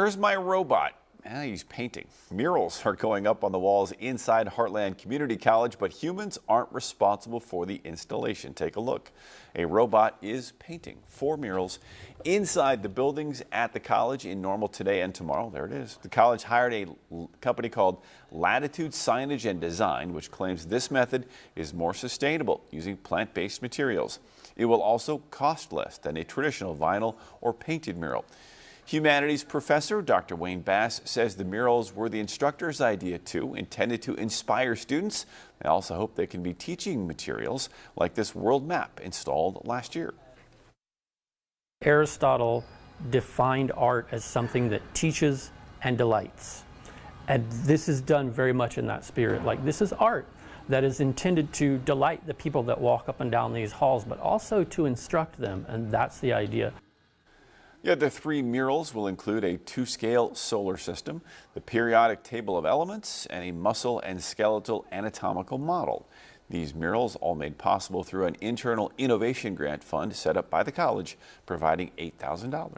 Here's my robot. He's painting. Murals are going up on the walls inside Heartland Community College, but humans aren't responsible for the installation. Take a look. A robot is painting 4 murals inside the buildings at the college in Normal today and tomorrow. There it is. The college hired a company called Latitude Signage and Design, which claims this method is more sustainable using plant-based materials. It will also cost less than a traditional vinyl or painted mural. Humanities professor Dr. Wayne Bass says the murals were the instructor's idea too, intended to inspire students. They also hope they can be teaching materials like this world map installed last year. Aristotle defined art as something that teaches and delights. And this is done very much in that spirit. Like, this is art that is intended to delight the people that walk up and down these halls, but also to instruct them, and that's the idea. Yeah, the 3 murals will include a 2-scale solar system, the periodic table of elements, and a muscle and skeletal anatomical model. These murals all made possible through an internal innovation grant fund set up by the college, providing $8,000.